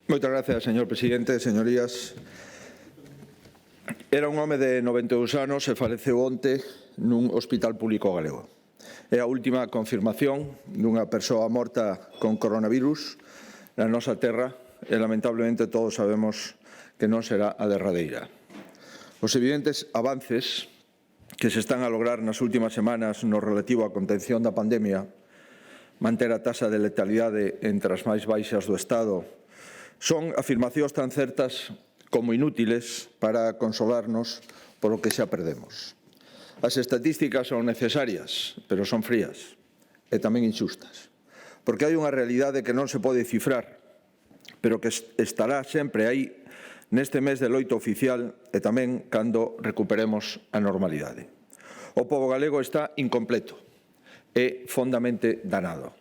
Moitas gracias, señor presidente. Señorías, era un home de 92 anos e faleceu onte nun hospital público galego. É a última confirmación dunha persoa morta con coronavirus na nosa terra e, lamentablemente, todos sabemos que non será a derradeira. Os evidentes avances que se están a lograr nas últimas semanas no relativo á contención da pandemia, manter a taxa de letalidade entre as máis baixas do Estado, son afirmacións tan certas como inútiles para consolarnos polo que xa perdemos. As estatísticas son necesarias, pero son frías e tamén inxustas, porque hai unha realidade que non se pode cifrar, pero que estará sempre aí neste mes de loito oficial e tamén cando recuperemos a normalidade. O pobo galego está incompleto e fondamente danado.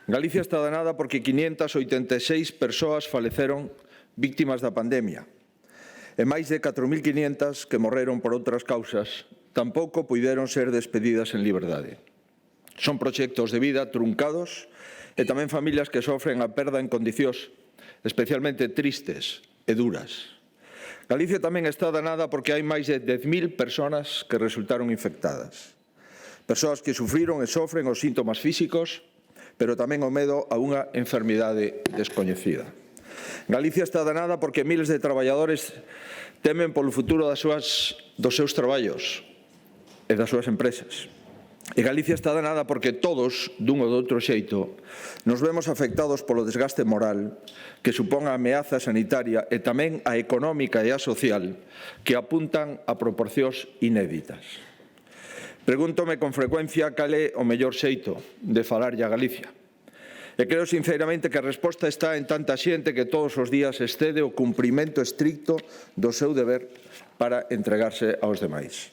Galicia está danada porque 586 persoas faleceron víctimas da pandemia e máis de 4.500 que morreron por outras causas tampouco puideron ser despedidas en liberdade. Son proxectos de vida truncados e tamén familias que sofren a perda en condicións especialmente tristes e duras. Galicia tamén está danada porque hai máis de 10.000 persoas que resultaron infectadas. Persoas que sufriron e sofren os síntomas físicos, pero tamén o medo a unha enfermidade descoñecida. Galicia está danada porque miles de traballadores temen polo futuro dos seus traballos e das súas empresas. E Galicia está danada porque todos, dun ou doutro xeito, nos vemos afectados polo desgaste moral que supón a ameaza sanitaria e tamén a económica e a social que apuntan a proporcións inéditas. Pregúntome con frecuencia cal é o mellor xeito de falarlle a Galicia. E creo sinceramente que a resposta está en tanta xente que todos os días excede o cumprimento estricto do seu deber para entregarse aos demais.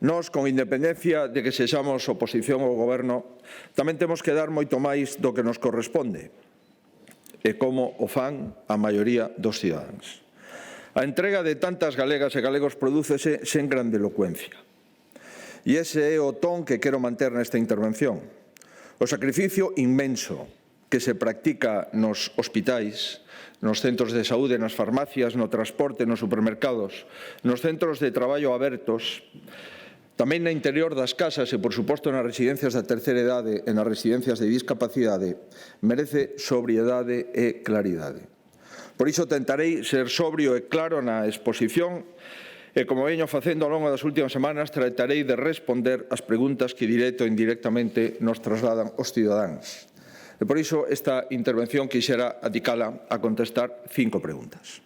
Nós, con independencia de que sexamos oposición ao goberno, tamén temos que dar moito máis do que nos corresponde, e como o fan a maioría dos cidadáns. A entrega de tantas galegas e galegos prodúcese sen grandelocuencia. E ese é o ton que quero manter nesta intervención. O sacrificio inmenso que se practica nos hospitais, nos centros de saúde, nas farmacias, no transporte, nos supermercados, nos centros de traballo abertos, tamén no interior das casas e, por suposto, nas residencias da terceira idade e nas residencias de discapacidade, merece sobriedade e claridade. Por iso tentarei ser sobrio e claro na exposición e, como veño facendo ao longo das últimas semanas, tratarei de responder as preguntas que directo e indirectamente nos trasladan os cidadáns. E por iso esta intervención quixera dedicala a contestar 5 preguntas.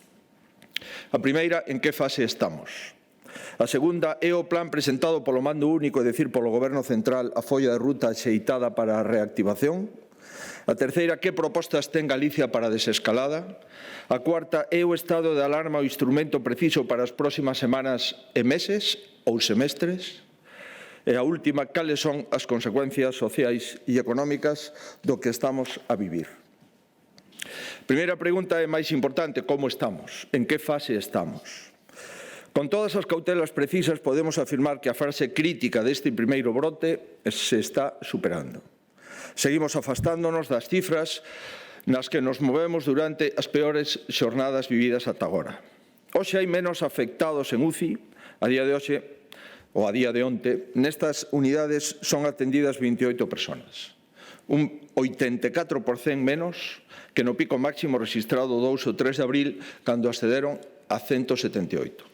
A primeira, en que fase estamos? A segunda é o plan presentado polo mando único, é dicir, polo Goberno Central, a folla de ruta axeitada para a reactivación. A terceira, que propostas ten Galicia para a desescalada? A cuarta, é o estado de alarma o instrumento preciso para as próximas semanas e meses ou semestres? E a última, cales son as consecuencias sociais e económicas do que estamos a vivir? Primeira pregunta é máis importante, como estamos? En que fase estamos? Con todas as cautelas precisas podemos afirmar que a fase crítica deste primeiro brote se está superando. Seguimos afastándonos das cifras nas que nos movemos durante as peores xornadas vividas ata agora. Hoxe hai menos afectados en UCI, a día de hoxe, ou a día de onte, nestas unidades son atendidas 28 persoas. Un 84% menos que no pico máximo registrado 2 ou 3 de abril, cando accederon a 178.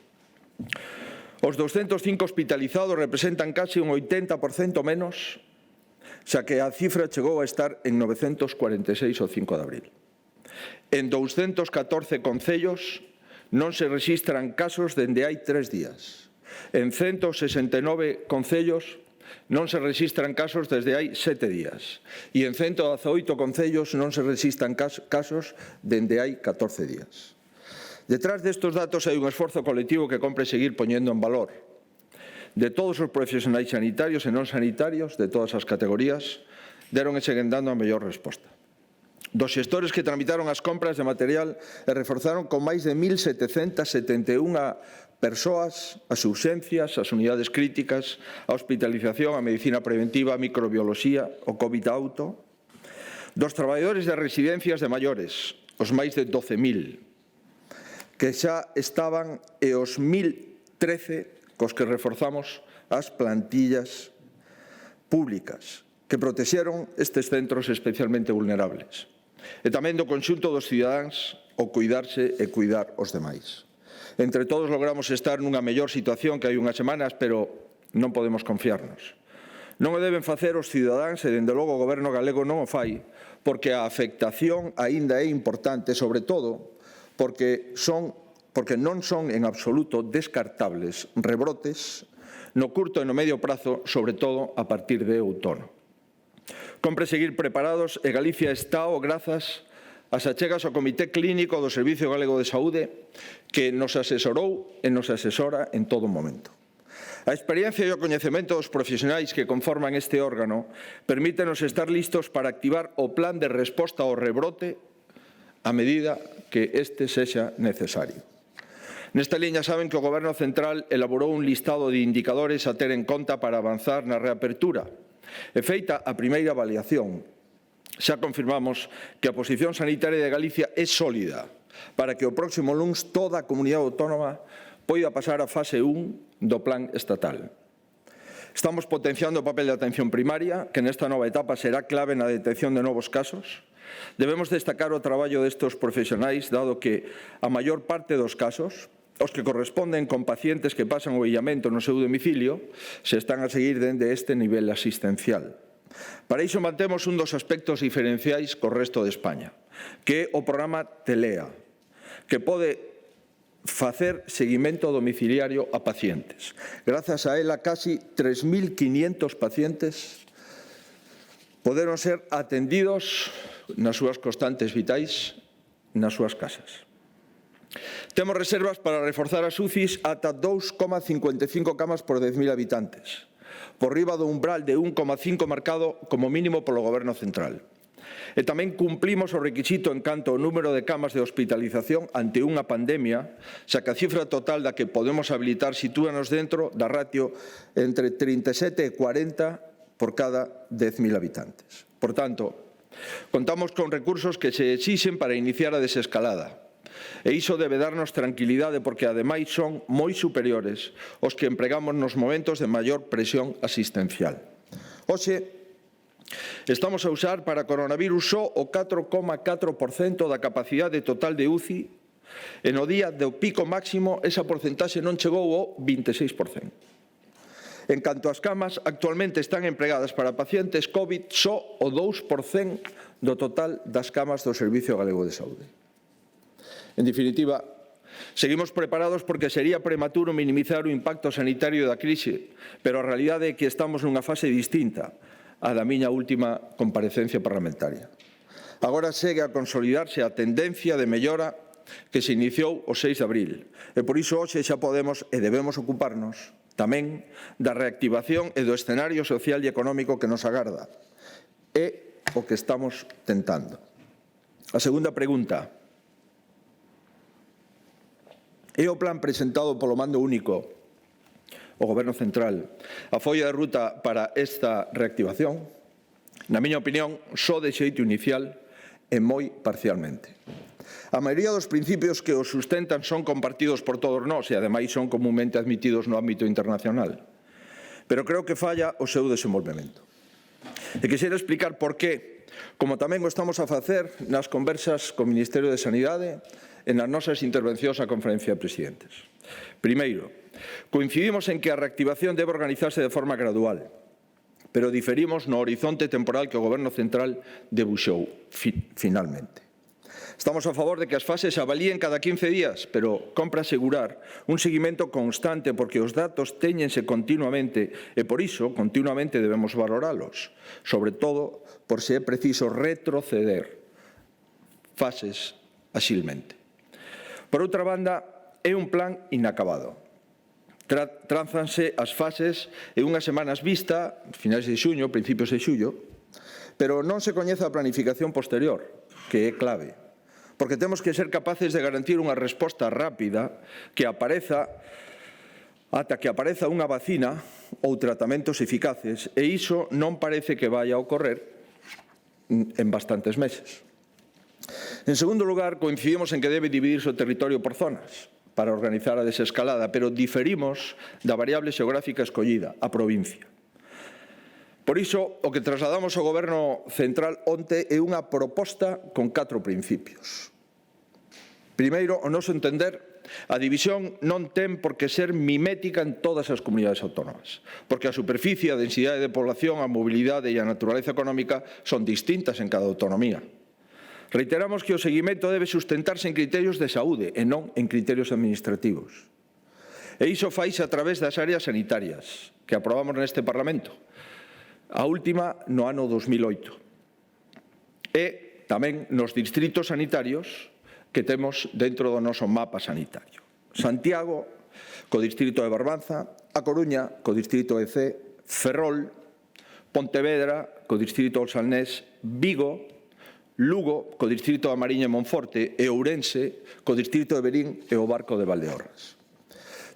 Os 205 hospitalizados representan case un 80% menos, xa que a cifra chegou a estar en 946 o 5 de abril. En 214 concellos non se rexistran casos dende hai 3 días. En 169 concellos non se rexistran casos desde hai 7 días. E en 118 concellos non se rexistran casos dende hai 14 días. Detrás destes datos hai un esforzo colectivo que compre seguir poñendo en valor. De todos os profesionais sanitarios e non sanitarios, de todas as categorías, deron e seguen dando a mellor resposta. Dos xestores que tramitaron as compras de material e reforzaron con máis de 1.771 persoas as urxencias, as unidades críticas, a hospitalización, a medicina preventiva, a microbioloxía, o COVID auto. Dos traballadores de residencias de maiores, os máis de 12.000, que xa estaban e os 1.013 cos que reforzamos as plantillas públicas que protexeron estes centros especialmente vulnerables. E tamén do conxunto dos cidadáns o cuidarse e cuidar os demais. Entre todos logramos estar nunha mellor situación que hai unhas semanas, pero non podemos confiarnos. Non o deben facer os cidadáns e, dende logo, o Goberno galego non o fai, porque a afectación aínda é importante, sobre todo porque non son en absoluto descartables rebrotes no curto e no medio prazo, sobre todo a partir de outono. Compre seguir preparados e Galicia está, grazas as achegas ao Comité Clínico do Servicio Galego de Saúde, que nos asesorou e nos asesora en todo momento. A experiencia e o coñecemento dos profesionais que conforman este órgano permítenos estar listos para activar o plan de resposta ao rebrote a medida que este sexa necesario. Nesta liña saben que o Goberno Central elaborou un listado de indicadores a ter en conta para avanzar na reapertura. E feita a primeira avaliación, xa confirmamos que a posición sanitaria de Galicia é sólida para que o próximo luns toda a comunidade autónoma poida pasar a fase 1 do plan estatal. Estamos potenciando o papel de atención primaria, que nesta nova etapa será clave na detección de novos casos. Debemos destacar o traballo destes profesionais, dado que a maior parte dos casos, os que corresponden con pacientes que pasan o illamento no seu domicilio, se están a seguir dende este nivel asistencial. Para iso mantemos un dos aspectos diferenciais co resto de España, que é o programa Telea, que pode facer seguimento domiciliario a pacientes. Grazas a ela, casi 3.500 pacientes poderon ser atendidos nas súas constantes vitais nas súas casas. Temos reservas para reforzar as UCIs ata 2,55 camas por 10.000 habitantes, por riba do umbral de 1,5 marcado como mínimo polo Goberno Central. E tamén cumplimos o requisito en canto ao número de camas de hospitalización ante unha pandemia, xa que a cifra total da que podemos habilitar sitúanos dentro da ratio entre 37 e 40 por cada 10.000 habitantes. Por tanto, contamos con recursos que se exixen para iniciar a desescalada. E iso debe darnos tranquilidade porque, ademais, son moi superiores aos que empregamos nos momentos de maior presión asistencial. Hoxe, estamos a usar para coronavirus só o 4,4% da capacidade total de UCI e no día do pico máximo esa porcentaxe non chegou ao 26%. En canto ás camas, actualmente están empregadas para pacientes COVID só o 2% do total das camas do Servicio Galego de Saúde. En definitiva, seguimos preparados porque sería prematuro minimizar o impacto sanitario da crise, pero a realidade é que estamos nunha fase distinta á da miña última comparecencia parlamentaria. Agora segue a consolidarse a tendencia de mellora que se iniciou o 6 de abril, e por iso hoxe xa podemos e debemos ocuparnos tamén da reactivación e do escenario social e económico que nos agarda. É o que estamos tentando. A segunda pregunta: é o plan presentado polo Mando Único, o Goberno Central, a folla de ruta para esta reactivación? Na miña opinión, só de xeito inicial e moi parcialmente. A maioría dos principios que os sustentan son compartidos por todos nós e, ademais, son comúnmente admitidos no ámbito internacional. Pero creo que falla o seu desenvolvemento. E quixera explicar por qué, como tamén o estamos a facer nas conversas co Ministerio de Sanidade e nas nosas intervencións á Conferencia de Presidentes. Primeiro, coincidimos en que a reactivación debe organizarse de forma gradual, pero diferimos no horizonte temporal que o Goberno Central debuxou finalmente. Estamos a favor de que as fases se avalíen cada 15 días, pero compra asegurar un seguimento constante porque os datos téñense continuamente e, por iso, continuamente debemos valoralos, sobre todo por se é preciso retroceder fases axilmente. Por outra banda, é un plan inacabado. Trázanse as fases en unhas semanas vista, finais de xuño, principios de xullo, pero non se coñece a planificación posterior, que é clave, porque temos que ser capaces de garantir unha resposta rápida que apareza ata que apareza unha vacina ou tratamentos eficaces, e iso non parece que vai a ocorrer en bastantes meses. En segundo lugar, coincidimos en que debe dividirse o territorio por zonas para organizar a desescalada, pero diferimos da variable xeográfica escollida, a provincia. Por iso, o que trasladamos ao Goberno Central onte é unha proposta con 4 principios. Primeiro, ao noso entender, a división non ten por que ser mimética en todas as comunidades autónomas, porque a superficie, a densidade de población, a mobilidade e a naturaleza económica son distintas en cada autonomía. Reiteramos que o seguimento debe sustentarse en criterios de saúde e non en criterios administrativos. E iso faise a través das áreas sanitarias que aprobamos neste Parlamento, a última no ano 2008. E tamén nos distritos sanitarios que temos dentro do noso mapa sanitario. Santiago, co distrito de Barbanza, A Coruña, co distrito de Cee, Ferrol, Pontevedra, co distrito de Salnés, Vigo, Lugo, co distrito da Mariña e Monforte, e Ourense, co distrito de Verín e o Barco de Valdeorras.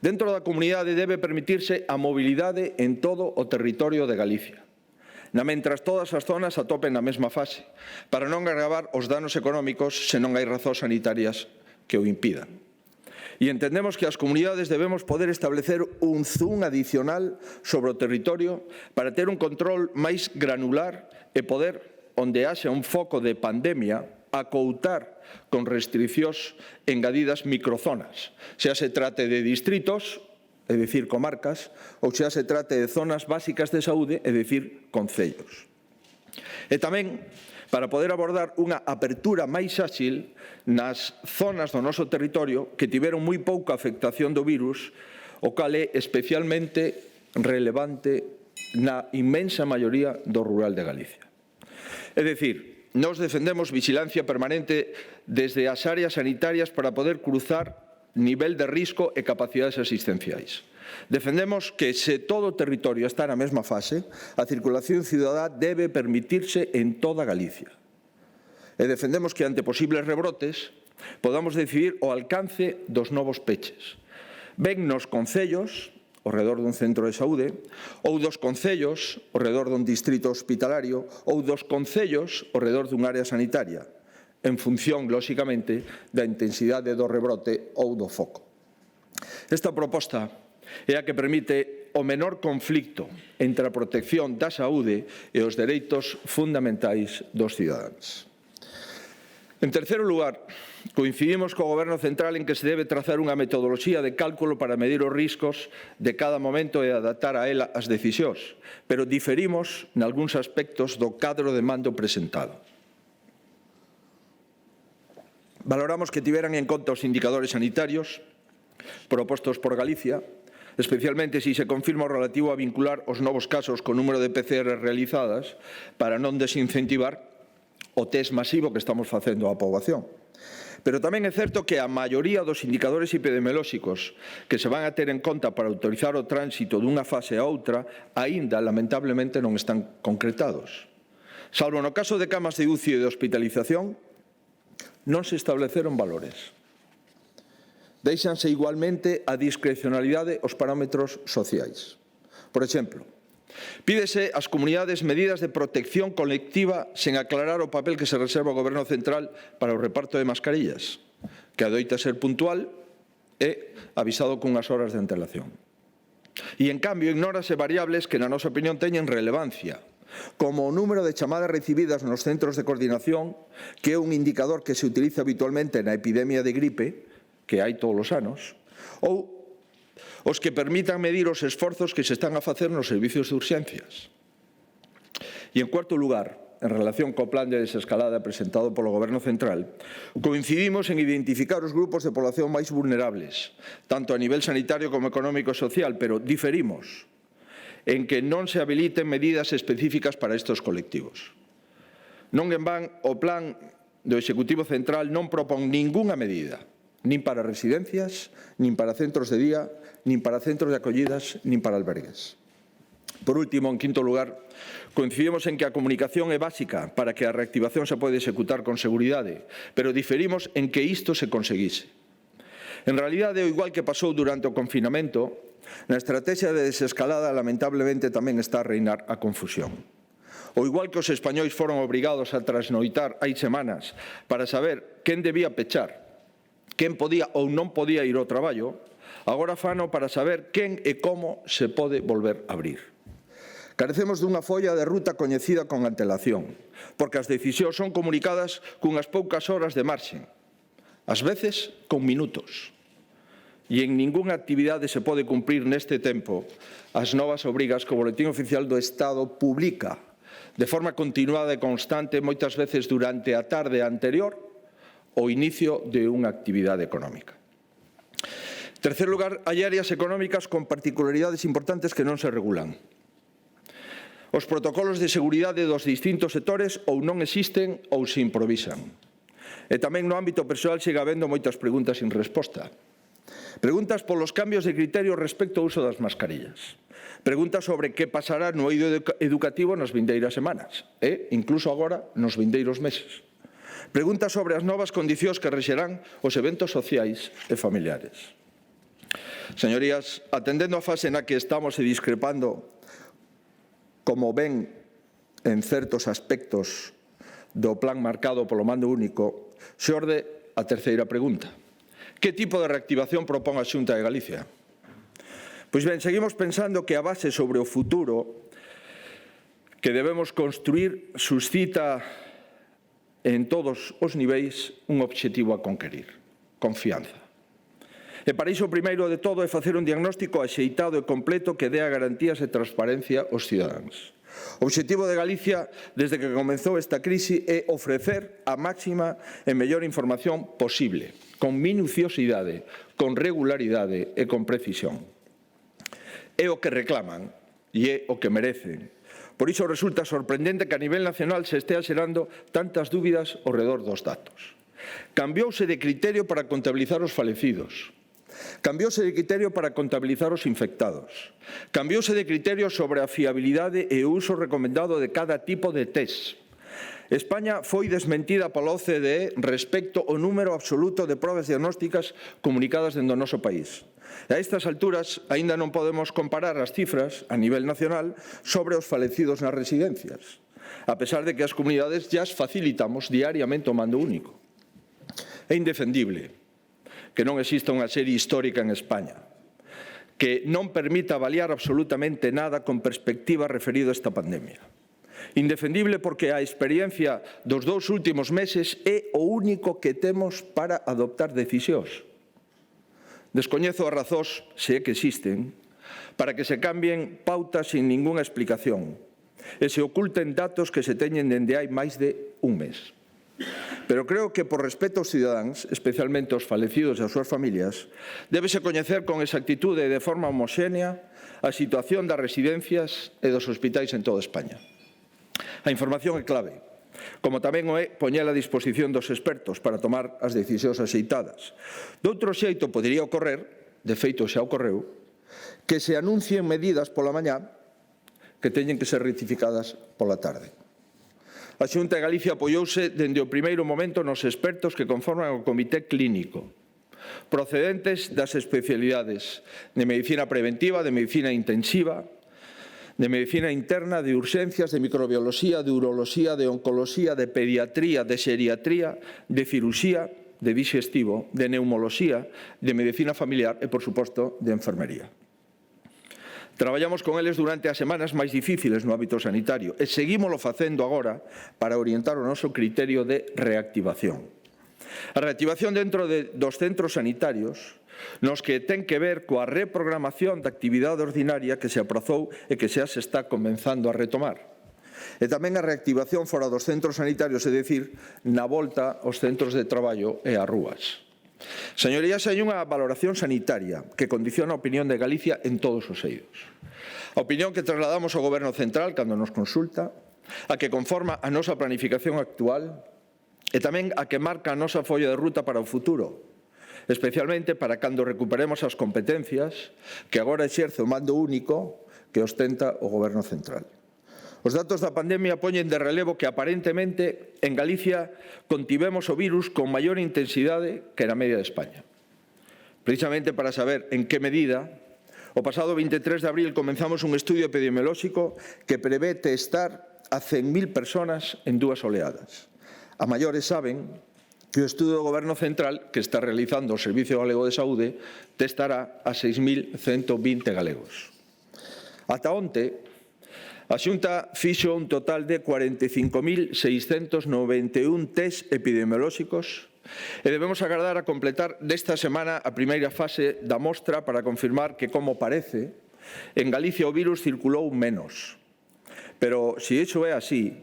Dentro da comunidade debe permitirse a mobilidade en todo o territorio de Galicia, mentras todas as zonas atopen na mesma fase, para non agravar os danos económicos se non hai razóns sanitarias que o impidan. E entendemos que as comunidades debemos poder establecer un zoom adicional sobre o territorio para ter un control máis granular e poder, onde haxa un foco de pandemia, acoutar con restriccións engadidas microzonas, xa se trate de distritos, é dicir, comarcas, ou xa se trate de zonas básicas de saúde, é dicir, concellos. E tamén, para poder abordar unha apertura máis áxil nas zonas do noso territorio que tiveron moi pouca afectación do virus, o cal é especialmente relevante na inmensa maioría do rural de Galicia. É dicir, nós defendemos vigilancia permanente desde as áreas sanitarias para poder cruzar nivel de risco e capacidades asistenciais. Defendemos que, se todo o territorio está na mesma fase, a circulación cidadá debe permitirse en toda Galicia. E defendemos que, ante posibles rebrotes, podamos decidir o alcance dos novos peches. Ben nos concellos, ao redor dun centro de saúde, ou dos concellos, ao redor dun distrito hospitalario, ou dos concellos, ao redor dun área sanitaria, en función, lóxicamente, da intensidade do rebrote ou do foco. Esta proposta é a que permite o menor conflicto entre a protección da saúde e os dereitos fundamentais dos cidadáns. En terceiro lugar, coincidimos co Goberno Central en que se debe trazar unha metodoloxía de cálculo para medir os riscos de cada momento e adaptar a ela as decisións, pero diferimos nalgúns aspectos do cadro de mando presentado. Valoramos que tiveran en conta os indicadores sanitarios propostos por Galicia, especialmente se se confirma o relativo a vincular os novos casos co número de PCR realizadas para non desincentivar o test masivo que estamos facendo á poboación. Pero tamén é certo que a maioría dos indicadores epidemiolóxicos que se van a ter en conta para autorizar o tránsito dunha fase a outra aínda, lamentablemente, non están concretados. Salvo no caso de camas de UCI e de hospitalización, non se estableceron valores. Déixanse igualmente a discrecionalidade os parámetros sociais. Por exemplo, pídese ás comunidades medidas de protección colectiva sen aclarar o papel que se reserva ao Goberno Central para o reparto de mascarillas, que adoita ser puntual e avisado cunhas horas de antelación. E, en cambio, ignórase variables que, na nosa opinión, teñen relevancia, como o número de chamadas recibidas nos centros de coordinación, que é un indicador que se utiliza habitualmente na epidemia de gripe, que hai todos os anos, ou os que permitan medir os esforzos que se están a facer nos servicios de urxencias. E, en cuarto lugar, en relación co plan de desescalada presentado polo Goberno Central, coincidimos en identificar os grupos de población máis vulnerables, tanto a nivel sanitario como económico e social, pero diferimos en que non se habiliten medidas específicas para estes colectivos. Non en van, o plan do Executivo Central non propón ningunha medida, nin para residencias, nin para centros de día, nin para centros de acollidas, nin para albergues. Por último, en quinto lugar, coincidimos en que a comunicación é básica para que a reactivación se pode executar con seguridade, pero diferimos en que isto se conseguise. En realidade, o igual que pasou durante o confinamento, na estrategia de desescalada lamentablemente tamén está a reinar a confusión. O igual que os españois foron obrigados a trasnoitar hai semanas para saber quen debía pechar, quen podía ou non podía ir ao traballo, agora fano para saber quen e como se pode volver a abrir. Carecemos dunha folla de ruta coñecida con antelación, porque as decisións son comunicadas cunhas poucas horas de marxe, ás veces con minutos. E en ningunha actividade se pode cumprir neste tempo as novas obrigas que o Boletín Oficial do Estado publica de forma continuada e constante, moitas veces durante a tarde anterior ao inicio de unha actividade económica. En terceiro lugar, hai áreas económicas con particularidades importantes que non se regulan. Os protocolos de seguridade dos distintos sectores ou non existen ou se improvisan. E tamén no ámbito persoal sigue habendo moitas preguntas sin resposta. Preguntas polos cambios de criterio respecto ao uso das mascarillas. Preguntas sobre que pasará no eido educativo nas vindeiras semanas e, incluso agora, nos vindeiros meses. Preguntas sobre as novas condicións que rexerán os eventos sociais e familiares. Señorías, atendendo a fase na que estamos e discrepando, como ven en certos aspectos do plan marcado polo mando único, se orde a terceira pregunta. Que tipo de reactivación propón a Xunta de Galicia? Pois ben, seguimos pensando que a base sobre o futuro que debemos construir suscita en todos os niveis un obxectivo a conquerir: confianza. E para iso, o primeiro de todo, é facer un diagnóstico axeitado e completo que dea garantías e transparencia aos cidadáns. O obxectivo de Galicia, desde que comezou esta crise, é ofrecer a máxima e mellor información posible, con minuciosidade, con regularidade e con precisión. É o que reclaman e é o que merecen. Por iso resulta sorprendente que a nivel nacional se estea xerando tantas dúbidas ao redor dos datos. Cambiouse de criterio para contabilizar os falecidos. Cambiouse de criterio para contabilizar os infectados. Cambiouse de criterio sobre a fiabilidade e o uso recomendado de cada tipo de test. España foi desmentida pola OCDE respecto ao número absoluto de probas diagnósticas comunicadas dentro do noso país. A estas alturas, aínda non podemos comparar as cifras a nivel nacional sobre os falecidos nas residencias, a pesar de que as comunidades ya facilitamos diariamente o mando único. É indefendible que non exista unha serie histórica en España que non permita avaliar absolutamente nada con perspectiva referido a esta pandemia. Indefendible porque a experiencia dos 2 últimos meses é o único que temos para adoptar decisións. Descoñezo as razóns, se é que existen, para que se cambien pautas sin ningunha explicación e se oculten datos que se teñen dende hai máis de un mes. Pero creo que, por respeto aos cidadáns, especialmente aos falecidos e ás súas familias, débese coñecer con exactitude e de forma homoxénea a situación das residencias e dos hospitais en toda España. A información é clave, como tamén o é poñela a disposición dos expertos para tomar as decisións axeitadas. Doutro xeito podería ocorrer, de feito xa ocorreu, que se anuncien medidas pola mañá que teñen que ser rectificadas pola tarde. A Xunta de Galicia apoiouse dende o primeiro momento nos expertos que conforman o Comité Clínico, procedentes das especialidades de medicina preventiva, de medicina intensiva, de medicina interna, de urxencias, de microbioloxía, de uroloxía, de oncoloxía, de pediatría, de xeriatría, de ciruxía, de digestivo, de neumoloxía, de medicina familiar e, por suposto, de enfermería. Traballamos con eles durante as semanas máis difíciles no ámbito sanitario e seguímolo facendo agora para orientar o noso criterio de reactivación. A reactivación dentro dos centros sanitarios nos que ten que ver coa reprogramación da actividade ordinaria que se aprazou e que xa se está comenzando a retomar. E tamén a reactivación fora dos centros sanitarios, é dicir, na volta aos centros de traballo e ás rúas. Señorías, hai unha valoración sanitaria que condiciona a opinión de Galicia en todos os eidos. A opinión que trasladamos ao Goberno Central cando nos consulta, a que conforma a nosa planificación actual e tamén a que marca a nosa folla de ruta para o futuro, especialmente para cando recuperemos as competencias que agora exerce o mando único que ostenta o Goberno Central. Os datos da pandemia poñen de relevo que aparentemente en Galicia contivemos o virus con maior intensidade que na media de España. Precisamente para saber en que medida, o pasado 23 de abril comenzamos un estudio epidemiolóxico que prevé testar a 100.000 persoas en 2 oleadas. A maiores saben que o estudo do Goberno Central que está realizando o Servicio Galego de Saúde testará a 6.120 galegos. Ata onte, a Xunta fixo un total de 45.691 test epidemiolóxicos e debemos agardar a completar desta semana a primeira fase da mostra para confirmar que, como parece, en Galicia o virus circulou menos. Pero, se iso é así,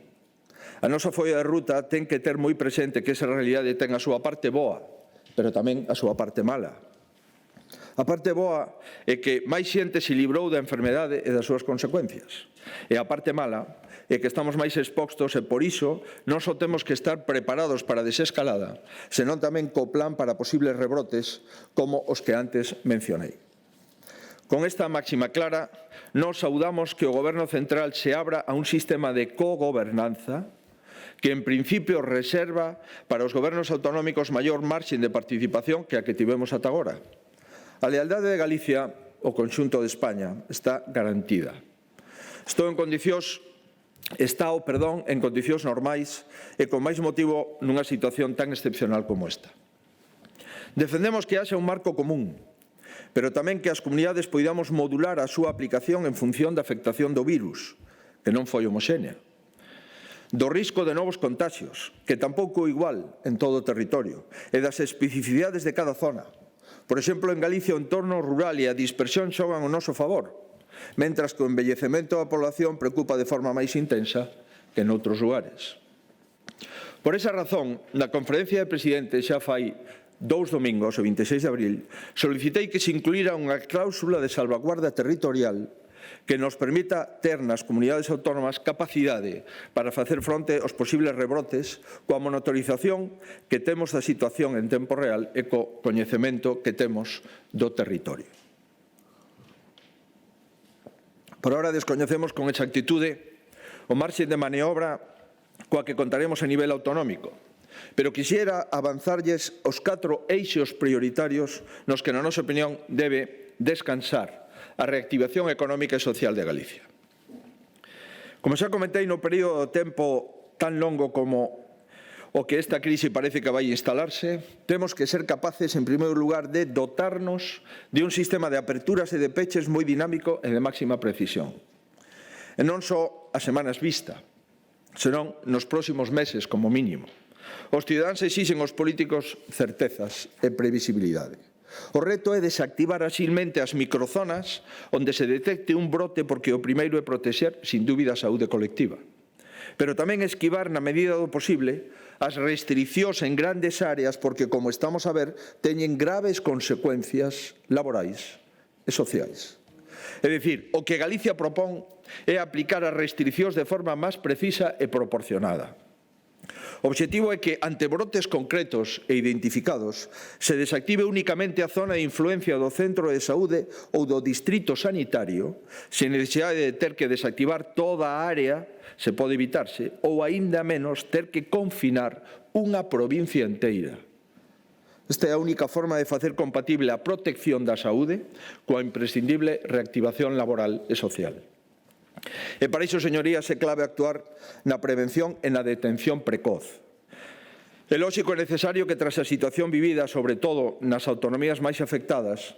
a nosa folla de ruta ten que ter moi presente que esa realidade ten a súa parte boa, pero tamén a súa parte mala. A parte boa é que máis xente se librou da enfermedade e das súas consecuencias. E a parte mala é que estamos máis expostos e, por iso, non só temos que estar preparados para a desescalada, senón tamén co plan para posibles rebrotes como os que antes mencionei. Con esta máxima clara, nos saudamos que o Goberno Central se abra a un sistema de cogobernanza que, en principio, reserva para os gobernos autonómicos maior marxen de participación que a que tivemos ata agora. A lealdade de Galicia, o conxunto de España, está garantida. Está en condicións normais e con máis motivo nunha situación tan excepcional como esta. Defendemos que haxa un marco común, pero tamén que as comunidades poidamos modular a súa aplicación en función da afectación do virus, que non foi homoxénea, do risco de novos contagios, que tampouco é igual en todo o territorio, e das especificidades de cada zona. Por exemplo, en Galicia o entorno rural e a dispersión xogan ao noso favor, mentras que o envellecemento da población preocupa de forma máis intensa que noutros lugares. Por esa razón, na conferencia de presidentes xa fai 2 domingos, o 26 de abril, solicitei que se incluíra unha cláusula de salvaguarda territorial que nos permita ter nas comunidades autónomas capacidade para facer fronte aos posibles rebrotes coa monitorización que temos da situación en tempo real e co coñecemento que temos do territorio. Por ahora descoñecemos con exactitude o marxen de maniobra coa que contaremos a nivel autonómico, pero quixera avanzarlles os 4 eixos prioritarios nos que, na nosa opinión, debe descansar a reactivación económica e social de Galicia. Como xa comentei, no período de tempo tan longo como o que esta crise parece que vai instalarse, temos que ser capaces, en primeiro lugar, de dotarnos de un sistema de aperturas e de peches moi dinámico e de máxima precisión. E non só as semanas vista, senón nos próximos meses, como mínimo. Os cidadáns exixen aos políticos certezas e previsibilidade. O reto é desactivar axilmente as microzonas onde se detecte un brote, porque o primeiro é protexer, sin dúbida, a saúde colectiva. Pero tamén esquivar, na medida do posible, as restricións en grandes áreas, porque, como estamos a ver, teñen graves consecuencias laborais e sociais. É dicir, o que Galicia propón é aplicar as restricións de forma máis precisa e proporcionada. O obxectivo é que, ante brotes concretos e identificados, se desactive únicamente a zona de influencia do centro de saúde ou do distrito sanitario, sen necesidade de ter que desactivar toda a área, se pode evitarse, ou aínda menos ter que confinar unha provincia inteira. Esta é a única forma de facer compatible a protección da saúde coa imprescindible reactivación laboral e social. E para iso, señorías, é clave actuar na prevención e na detención precoz. É lóxico e necesario que, tras a situación vivida, sobre todo nas autonomías máis afectadas,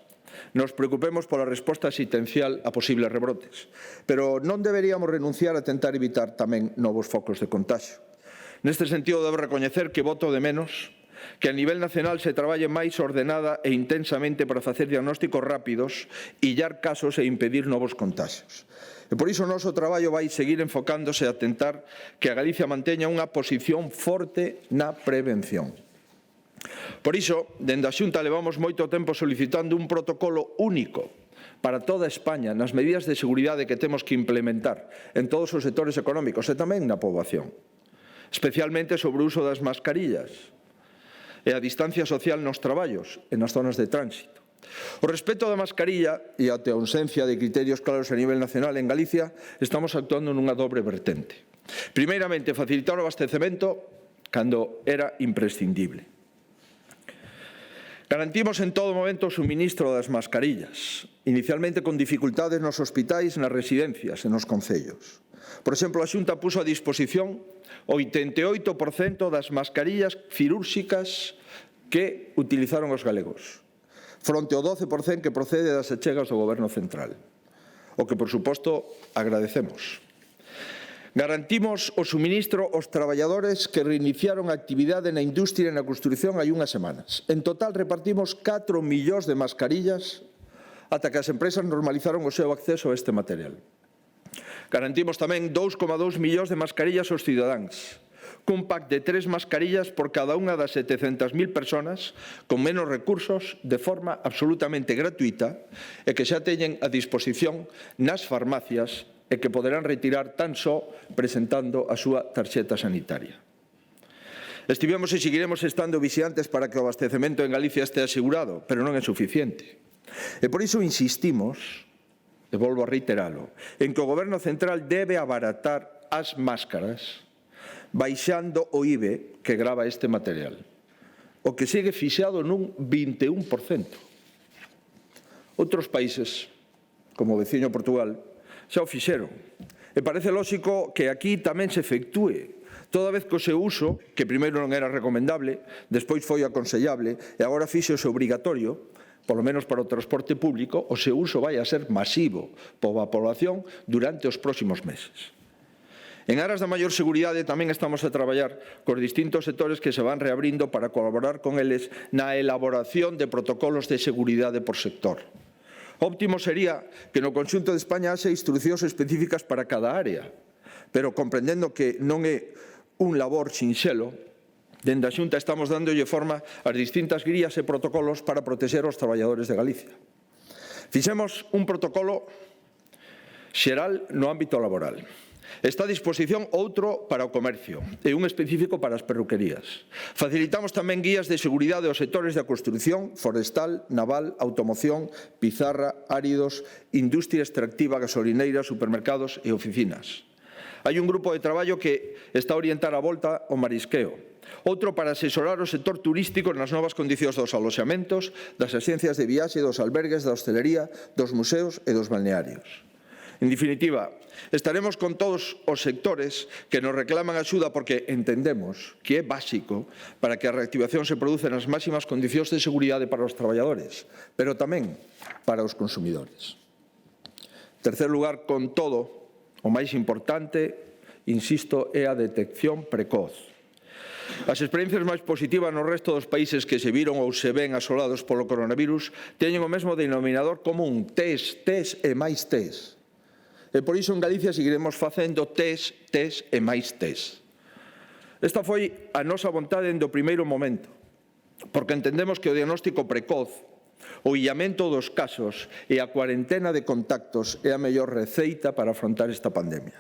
nos preocupemos pola resposta asistencial a posibles rebrotes. Pero non deberíamos renunciar a tentar evitar tamén novos focos de contagio. Neste sentido, debo recoñecer que voto de menos que a nivel nacional se traballe máis ordenada e intensamente para facer diagnósticos rápidos, illar casos e impedir novos contagios. E por iso o noso traballo vai seguir enfocándose a tentar que a Galicia manteña unha posición forte na prevención. Por iso, dende a Xunta levamos moito tempo solicitando un protocolo único para toda España nas medidas de seguridade que temos que implementar en todos os sectores económicos e tamén na poboación, especialmente sobre o uso das mascarillas e a distancia social nos traballos e nas zonas de tránsito. O respecto da mascarilla e a ausencia de criterios claros a nivel nacional en Galicia, estamos actuando nunha dobre vertente. Primeiramente, facilitar o abastecemento cando era imprescindible. Garantimos en todo momento o suministro das mascarillas, inicialmente con dificultades nos hospitais, nas residencias e nos concellos. Por exemplo, a Xunta puso a disposición 88% das mascarillas cirúrxicas que utilizaron os galegos, fronte ao 12% que procede das achegas do Goberno central, o que, por suposto, agradecemos. Garantimos o suministro aos traballadores que reiniciaron a actividade na industria e na construción hai unhas semanas. En total, repartimos 4 millóns de mascarillas ata que as empresas normalizaron o seu acceso a este material. Garantimos tamén 2,2 millóns de mascarillas aos cidadáns, cun pack de 3 mascarillas por cada unha das 700.000 persoas con menos recursos de forma absolutamente gratuita e que xa teñen a disposición nas farmacias e que poderán retirar tan só presentando a súa tarxeta sanitaria. Estivemos e seguiremos estando vixiantes para que o abastecemento en Galicia este asegurado, pero non é suficiente. E por iso insistimos, e volvo a reiteralo, en que o Goberno central debe abaratar as máscaras baixando o IBE que grava este material, o que sigue fixado nun 21%. Outros países, como o veciño Portugal, xa o fixeron. E parece lóxico que aquí tamén se efectúe, toda vez que o seu uso, que primeiro non era recomendable, despois foi aconsellable e agora fíxose obrigatorio, polo menos para o transporte público, o seu uso vai a ser masivo pola población durante os próximos meses. En aras da maior seguridade tamén estamos a traballar cos distintos sectores que se van reabrindo para colaborar con eles na elaboración de protocolos de seguridade por sector. Óptimo sería que no conxunto de España haxa instrucións específicas para cada área, pero comprendendo que non é un labor sinxelo, dende a Xunta estamos dándolle forma ás distintas guías e protocolos para protexer os traballadores de Galicia. Fixemos un protocolo xeral no ámbito laboral. Está a disposición outro para o comercio e un específico para as perruquerías. Facilitamos tamén guías de seguridade aos sectores da construción, forestal, naval, automoción, pizarra, áridos, industria extractiva, gasolineiras, supermercados e oficinas. Hai un grupo de traballo que está a orientar a volta ao marisqueo, outro para asesorar o sector turístico nas novas condicións dos aloxamentos, das axencias de viaxe, dos albergues, da hostelería, dos museos e dos balnearios. En definitiva, estaremos con todos os sectores que nos reclaman axuda porque entendemos que é básico para que a reactivación se produza nas máximas condicións de seguridade para os traballadores, pero tamén para os consumidores. En terceiro lugar, con todo, o máis importante, insisto, é a detección precoz. As experiencias máis positivas no resto dos países que se viron ou se ven asolados polo coronavirus teñen o mesmo denominador común, test e máis test. E por iso en Galicia seguiremos facendo test e máis test. Esta foi a nosa vontade dende o primeiro momento, porque entendemos que o diagnóstico precoz, o illamento dos casos e a cuarentena de contactos é a mellor receita para afrontar esta pandemia.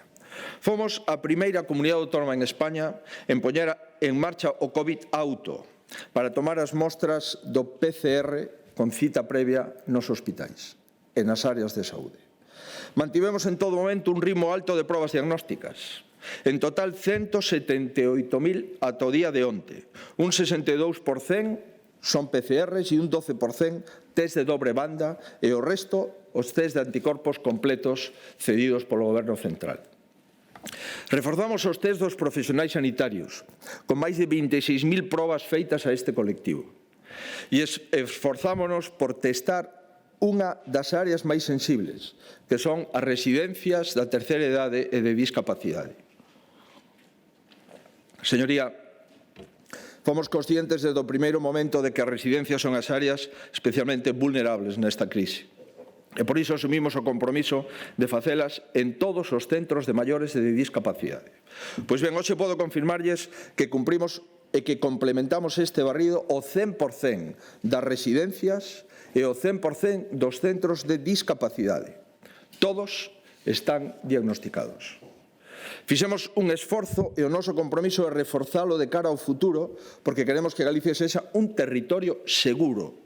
Fomos a primeira comunidade autónoma en España en poñer en marcha o COVID Auto para tomar as mostras do PCR con cita previa nos hospitais e nas áreas de saúde. Mantivemos en todo momento un ritmo alto de probas diagnósticas. En total, 178.000 ata o día de onte. Un 62% son PCRs e un 12% test de dobre banda e o resto os test de anticorpos completos cedidos polo Goberno central. Reforzamos os test dos profesionais sanitarios, con máis de 26.000 probas feitas a este colectivo. E esforzámonos por testar unha das áreas máis sensibles, que son as residencias da terceira idade e de discapacidade. Señoría, fomos conscientes desde o primeiro momento de que as residencias son as áreas especialmente vulnerables nesta crise. E por iso asumimos o compromiso de facelas en todos os centros de maiores e de discapacidade. Pois ben, hoxe podo confirmarlles que cumprimos e que complementamos este barrido o 100% das residencias e o 100% dos centros de discapacidade. Todos están diagnosticados. Fixemos un esforzo e o noso compromiso é reforzalo de cara ao futuro porque queremos que Galicia sexa un territorio seguro.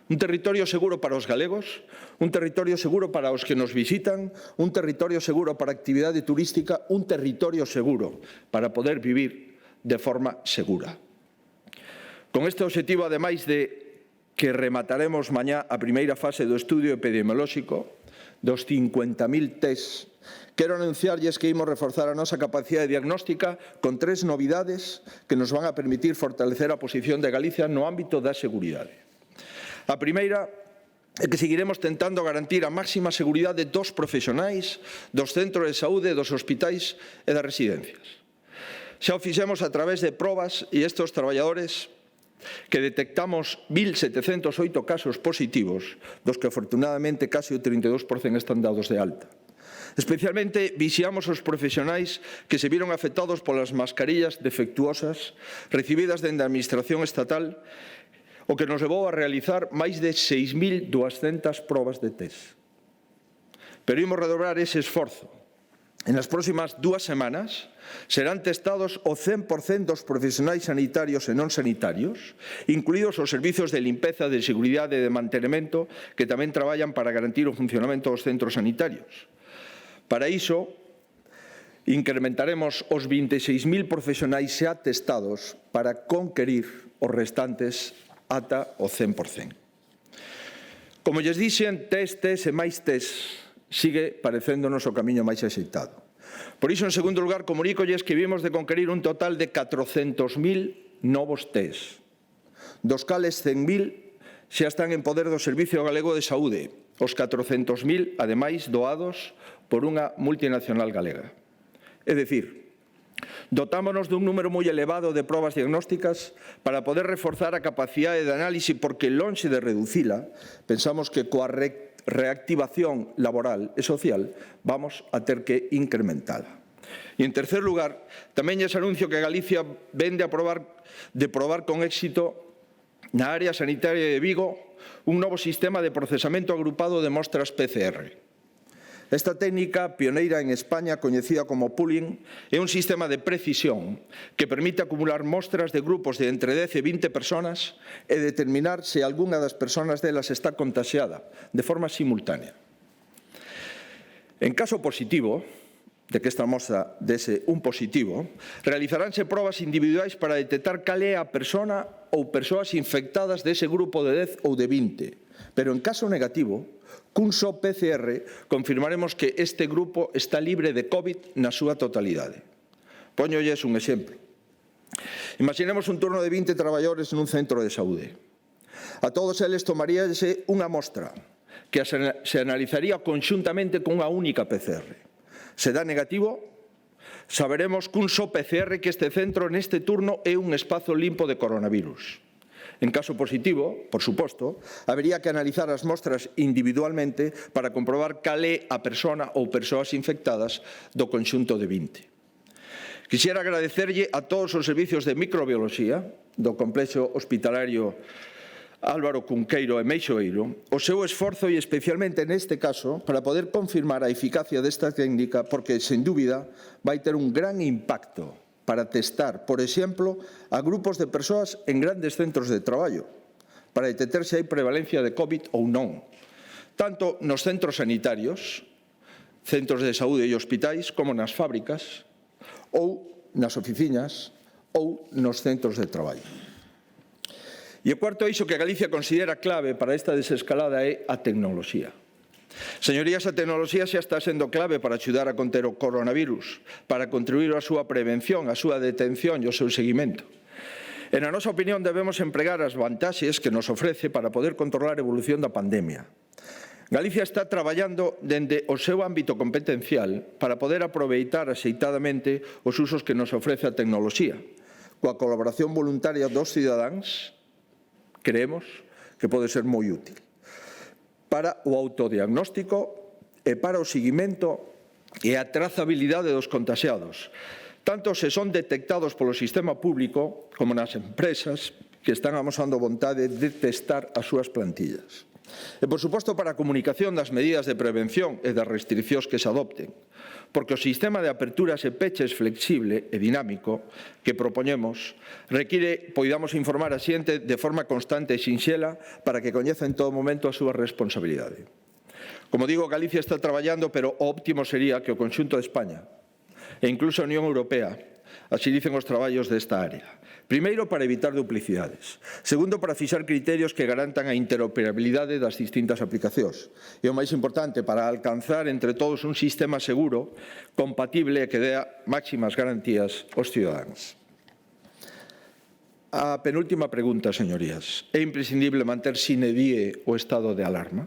Un territorio seguro para os galegos, un territorio seguro para os que nos visitan, un territorio seguro para a actividade turística, un territorio seguro para poder vivir de forma segura. Con este objetivo, ademais de que remataremos mañá a primeira fase do estudio epidemiolóxico, dos 50.000 tests, quero anunciarlles que imos reforzar a nosa capacidade diagnóstica con 3 novidades que nos van a permitir fortalecer a posición de Galicia no ámbito da seguridade. A primeira é que seguiremos tentando garantir a máxima seguridade dos profesionais, dos centros de saúde, dos hospitais e das residencias. Xa o fixemos a través de probas e estes traballadores que detectamos 1.708 casos positivos, dos que afortunadamente casi o 32% están dados de alta. Especialmente vixiamos os profesionais que se viron afectados polas mascarillas defectuosas recibidas dende a Administración estatal, o que nos levou a realizar máis de 6.200 probas de test. Pero imos redobrar ese esforzo. En as próximas 2 semanas serán testados o 100% dos profesionais sanitarios e non sanitarios, incluídos os servizos de limpeza, de seguridade e de mantenimento que tamén traballan para garantir o funcionamento dos centros sanitarios. Para iso, incrementaremos os 26.000 profesionais xa testados para conquerir os restantes ata o 100%. Como lles dixen, test e máis test sigue parecéndonos o camiño máis axeitado. Por iso, en segundo lugar, comunícolles que vimos de conquerir un total de 400.000 novos test, dos cales 100.000 xa están en poder do Servicio Galego de Saúde, os 400.000, ademais, doados por unha multinacional galega. É dicir, dotámonos dun número moi elevado de probas diagnósticas para poder reforzar a capacidade de análise porque, lonxe de reducila, pensamos que coa reactivación laboral e social vamos a ter que incrementala. E, en tercer lugar, tamén lles anuncio que Galicia vende a probar con éxito na área sanitaria de Vigo un novo sistema de procesamento agrupado de mostras PCR. Esta técnica, pioneira en España, coñecida como pooling, é un sistema de precisión que permite acumular mostras de grupos de entre 10 e 20 personas e determinar se algunha das personas delas está contaxiada de forma simultánea. En caso positivo, de que esta mostra dese un positivo, realizaránse probas individuais para detectar cal é a persona ou persoas infectadas dese grupo de 10 ou de 20. Pero en caso negativo, cun só PCR confirmaremos que este grupo está libre de COVID na súa totalidade. Póñolles un exemplo. Imaginemos un turno de 20 traballadores nun centro de saúde. A todos eles tomaríase unha mostra que se analizaría conxuntamente con unha única PCR. Se dá negativo, saberemos cun só PCR que este centro neste turno é un espazo limpo de coronavirus. En caso positivo, por suposto, habería que analizar as mostras individualmente para comprobar cal é a persona ou persoas infectadas do conxunto de 20. Quixera agradecerlle a todos os servizos de microbioloxía do complexo hospitalario Álvaro Cunqueiro e Meixoeiro o seu esforzo e especialmente neste caso para poder confirmar a eficacia desta técnica porque, sen dúbida, vai ter un gran impacto para testar, por exemplo, a grupos de persoas en grandes centros de traballo, para detectar se hai prevalencia de COVID ou non, tanto nos centros sanitarios, centros de saúde e hospitais, como nas fábricas, ou nas oficinas, ou nos centros de traballo. E o cuarto eixo que Galicia considera clave para esta desescalada é a tecnoloxía. Señorías, a tecnoloxía xa está sendo clave para axudar a conter o coronavirus, para contribuir á súa prevención, á súa detención e ao seu seguimento. E, na nosa opinión, debemos empregar as vantaxes que nos ofrece para poder controlar a evolución da pandemia. Galicia está traballando dende o seu ámbito competencial para poder aproveitar axeitadamente os usos que nos ofrece a tecnoloxía. Coa colaboración voluntaria dos cidadáns, creemos que pode ser moi útil para o autodiagnóstico e para o seguimento e a trazabilidade dos contaxiados, tanto se son detectados polo sistema público como nas empresas que están amosando vontade de testar as súas plantillas. E, por suposto, para a comunicación das medidas de prevención e das restriccións que se adopten, porque o sistema de aperturas e peches flexible e dinámico que propoñemos require poidamos informar a xente de forma constante e sinxela para que coñeza en todo momento a súa responsabilidade. Como digo, Galicia está traballando, pero o óptimo sería que o conxunto de España e incluso a Unión Europea Así dicen os traballos desta área. Primeiro, para evitar duplicidades. Segundo, para fixar criterios que garantan a interoperabilidade das distintas aplicacións. E o máis importante, para alcanzar entre todos un sistema seguro, compatible e que dea máximas garantías aos cidadáns. A penúltima pregunta, señorías. É imprescindible manter sine die o estado de alarma?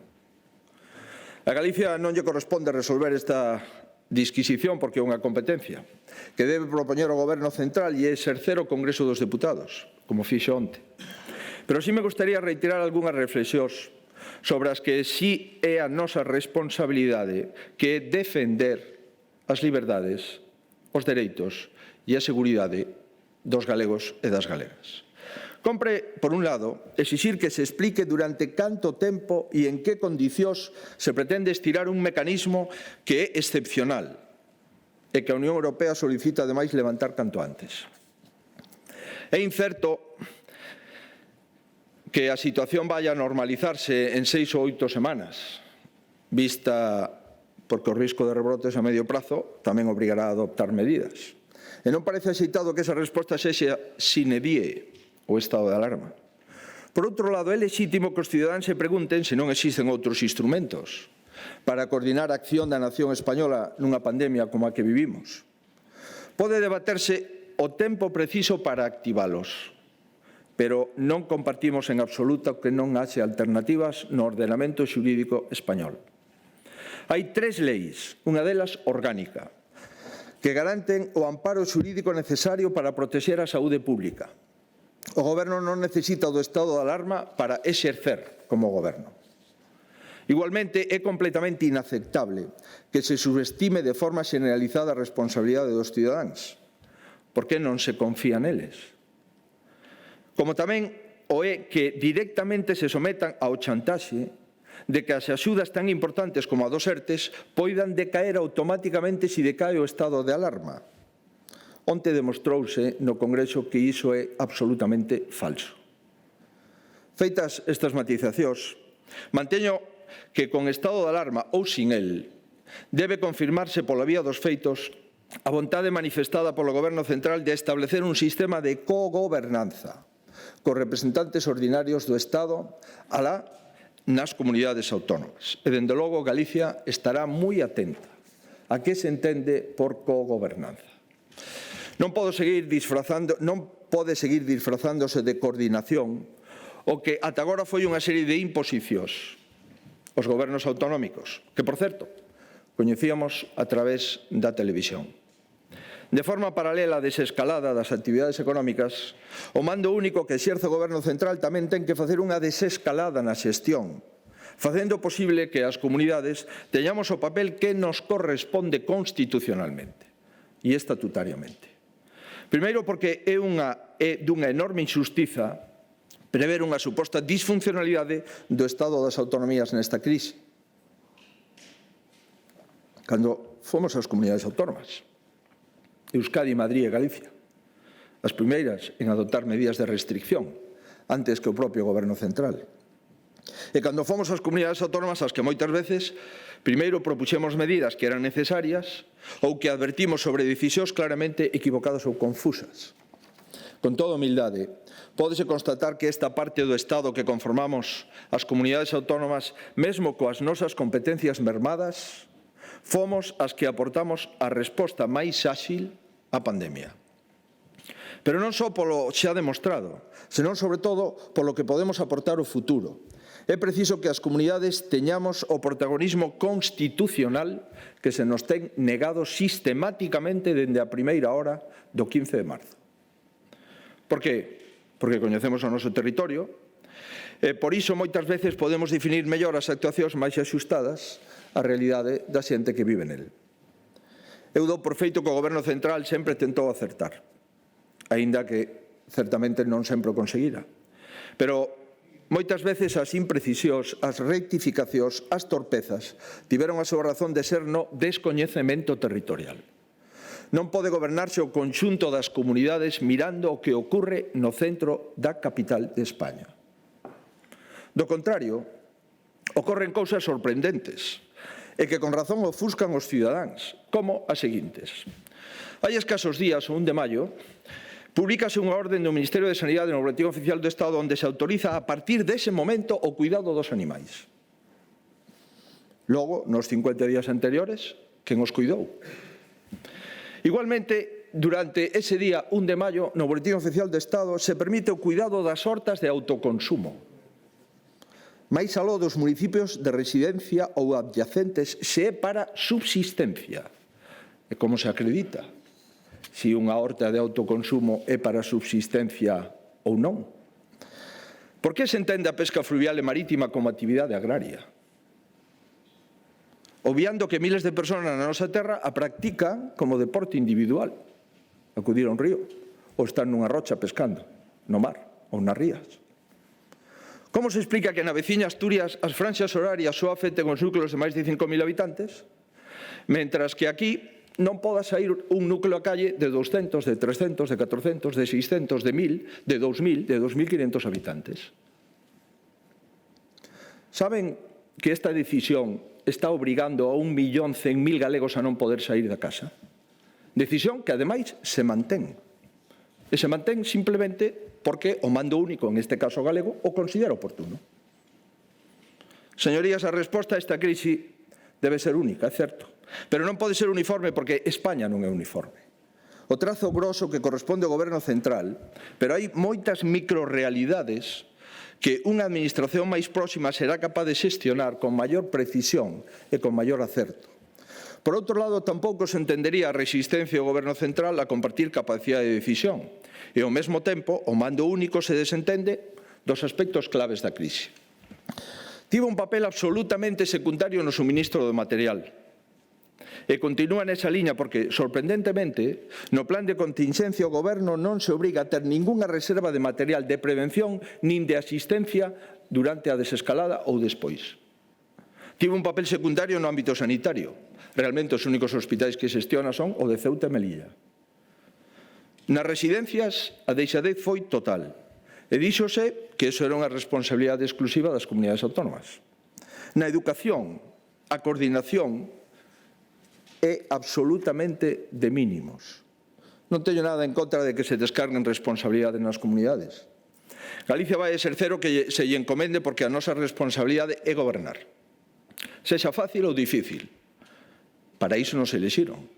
A Galicia non lle corresponde resolver esta disquisición porque é unha competencia que debe propoñer o Goberno Central e exercer o Congreso dos Deputados, como fixo onte. Pero sí me gustaría reiterar algunhas reflexións sobre as que sí é a nosa responsabilidade, que é defender as liberdades, os dereitos e a seguridade dos galegos e das galegas. Compre, por un lado, exixir que se explique durante canto tempo e en que condicións se pretende estirar un mecanismo que é excepcional e que a Unión Europea solicita, ademais, levantar canto antes. É incerto que a situación vaya a normalizarse en 6 ou 8 semanas, vista porque o risco de rebrotes a medio prazo tamén obrigará a adoptar medidas. E non parece axeitado que esa resposta sexa sine die o estado de alarma. Por outro lado, é lexítimo que os cidadáns se pregunten se non existen outros instrumentos para coordinar a acción da nación española nunha pandemia como a que vivimos. Pode debaterse o tempo preciso para activalos, pero non compartimos en absoluto que non haxe alternativas no ordenamento xurídico español. Hai 3 leis, unha delas orgánica, que garanten o amparo xurídico necesario para protexer a saúde pública. O Goberno non necesita do estado de alarma para exercer como Goberno. Igualmente, é completamente inaceptable que se subestime de forma generalizada a responsabilidade dos cidadáns. Por que non se confía neles? Como tamén o é que directamente se sometan ao chantaxe de que as axudas tan importantes como a dos ERTEs poidan decaer automáticamente se decae o estado de alarma. Onte demostrouse no Congreso que iso é absolutamente falso. Feitas estas matizacións, manteño que con estado de alarma ou sin el debe confirmarse pola vía dos feitos a vontade manifestada polo Goberno Central de establecer un sistema de cogobernanza cos representantes ordinarios do Estado alá nas comunidades autónomas. E, dende logo, Galicia estará moi atenta a que se entende por cogobernanza. Non pode seguir disfrazándose de coordinación o que ata agora foi unha serie de imposicións aos gobernos autonómicos, que, por certo, coñecíamos a través da televisión. De forma paralela á desescalada das actividades económicas, o mando único que exerce o Goberno Central tamén ten que facer unha desescalada na xestión, facendo posible que as comunidades teñamos o papel que nos corresponde constitucionalmente e estatutariamente. Primeiro, porque é dunha enorme injustiza prever unha suposta disfuncionalidade do Estado das autonomías nesta crise. Cando fomos as comunidades autónomas, Euskadi, Madrid e Galicia, as primeiras en adoptar medidas de restricción antes que o propio Goberno Central. E cando fomos as comunidades autónomas as que moitas veces primeiro propuxemos medidas que eran necesarias ou que advertimos sobre decisións claramente equivocadas ou confusas. Con toda humildade, pódese constatar que esta parte do Estado que conformamos as comunidades autónomas, mesmo coas nosas competencias mermadas, fomos as que aportamos a resposta máis áxil á pandemia. Pero non só polo xa demostrado, senón sobre todo polo que podemos aportar ao futuro. É preciso que as comunidades teñamos o protagonismo constitucional que se nos ten negado sistemáticamente dende a primeira hora do 15 de marzo. Por que? Porque coñecemos o noso territorio e por iso moitas veces podemos definir mellor as actuacións máis axustadas á realidade da xente que vive nel. Eu dou por feito que o Goberno Central sempre tentou acertar, aínda que certamente non sempre o conseguira. Pero moitas veces as imprecisións, as rectificacións, as torpezas tiveron a súa razón de ser no descoñecemento territorial. Non pode gobernarse o conxunto das comunidades mirando o que ocorre no centro da capital de España. Do contrario, ocorren cousas sorprendentes e que con razón ofuscan os cidadáns, como as seguintes. Hai escasos días, o 1 de maio, publícase unha orde do Ministerio de Sanidade no Boletín Oficial do Estado onde se autoriza a partir dese momento o cuidado dos animais. Logo, nos 50 días anteriores, quen os cuidou? Igualmente, durante ese día 1 de maio, no Boletín Oficial do Estado se permite o cuidado das hortas de autoconsumo. Mais aló dos municipios de residencia ou adyacentes se é para subsistencia. E como se acredita se unha horta de autoconsumo é para subsistencia ou non? Por que se entende a pesca fluvial e marítima como actividade agraria? Obviando que miles de persoas na nosa terra a practican como deporte individual. Acudir a un río ou estar nunha rocha pescando, no mar ou nas rías. Como se explica que na veciña Asturias as franxas horarias só afecten os núcleos de máis de 5.000 habitantes, mentras que aquí non poda sair un núcleo a calle de 200, de 300, de 400, de 600, de 1.000, de 2.000, de 2.500 habitantes? Saben que esta decisión está obrigando a 1.100.000 galegos a non poder sair da casa? Decisión que, ademais, se mantén. E se mantén simplemente porque o mando único, en este caso galego, o considera oportuno. Señorías, a resposta a esta crise debe ser única, é certo, pero non pode ser uniforme porque España non é uniforme. O trazo grosso que corresponde ao Goberno central, pero hai moitas microrealidades que unha administración máis próxima será capaz de xestionar con maior precisión e con maior acerto. Por outro lado, tampouco se entendería a resistencia do Goberno central a compartir capacidade de decisión e, ao mesmo tempo, o mando único se desentende dos aspectos claves da crise. Tivo un papel absolutamente secundario no suministro do material e continúa nesa liña porque, sorprendentemente, no plan de contingencia o Goberno non se obriga a ter ningunha reserva de material de prevención nin de asistencia durante a desescalada ou despois. Tivo un papel secundario no ámbito sanitario. Realmente os únicos hospitais que xestiona son o de Ceuta e Melilla. Nas residencias a deixadez foi total e díxose que iso era unha responsabilidade exclusiva das comunidades autónomas. Na educación, a coordinación é absolutamente de mínimos. Non teño nada en contra de que se descarguen responsabilidades nas comunidades. Galicia vai ser cero que se lle encomende porque a nosa responsabilidade é gobernar. Sexa fácil ou difícil. Para iso nos elixiron.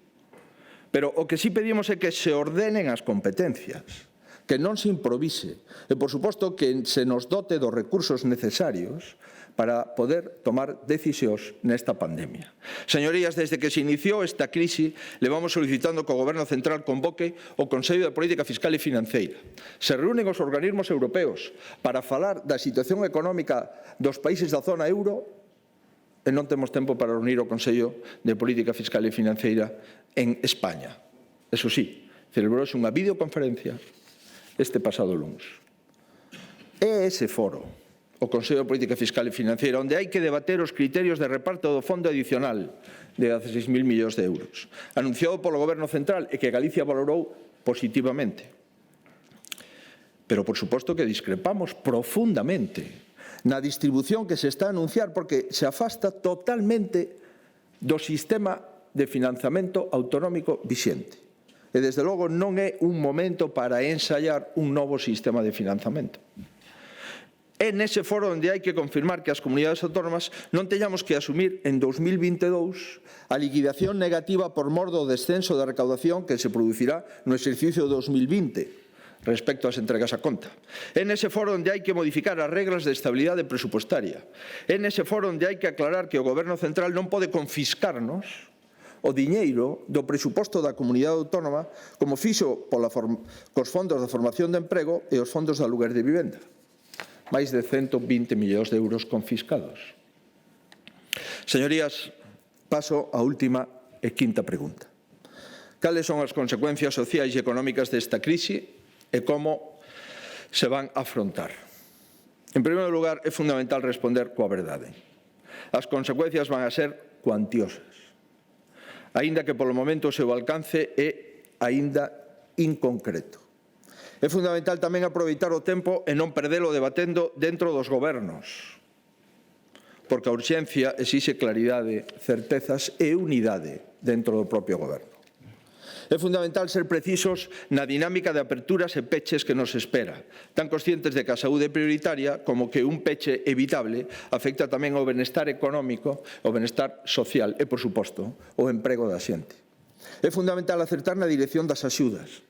Pero o que sí pedimos é que se ordenen as competencias, que non se improvise e, por suposto, que se nos dote dos recursos necesarios para poder tomar decisións nesta pandemia. Señorías, desde que se iniciou esta crise, levamos solicitando que o Goberno central convoque o Consello de Política Fiscal e Financeira. Se reúnen os organismos europeos para falar da situación económica dos países da zona euro e non temos tempo para reunir o Consello de Política Fiscal e Financeira en España. Eso sí, celebrouse unha videoconferencia este pasado luns. É ese foro, o Consello de Política Fiscal e Financeira, onde hai que debater os criterios de reparto do fondo adicional de 16.000 millóns de euros, anunciado polo Goberno central e que Galicia valorou positivamente. Pero, por suposto, que discrepamos profundamente na distribución que se está a anunciar porque se afasta totalmente do sistema de financiamento autonómico vixente. E, desde logo, non é un momento para ensaiar un novo sistema de financiamento. É nese foro onde hai que confirmar que as comunidades autónomas non teñamos que asumir en 2022 a liquidación negativa por mor do descenso da recaudación que se producirá no exercicio 2020 respecto ás entregas a conta. É nese foro onde hai que modificar as regras de estabilidade presupuestaria. É nese foro onde hai que aclarar que o Goberno central non pode confiscarnos o diñeiro do presuposto da comunidade autónoma como fixo cos fondos de formación de emprego e os fondos de aluguer de vivenda. Máis de 120 millóns de euros confiscados. Señorías, paso á última e quinta pregunta. Cales son as consecuencias sociais e económicas desta crise e como se van a afrontar? En primeiro lugar, é fundamental responder coa verdade. As consecuencias van a ser cuantiosas, aínda que polo momento o seu alcance é aínda inconcreto. É fundamental tamén aproveitar o tempo e non perdelo debatendo dentro dos gobernos, porque a urxencia exixe claridade, certezas e unidade dentro do propio goberno. É fundamental ser precisos na dinámica de aperturas e peches que nos espera, tan conscientes de que a saúde é prioritaria como que un peche evitable afecta tamén ao benestar económico, ao benestar social e, por suposto, ao emprego da xente. É fundamental acertar na dirección das axudas.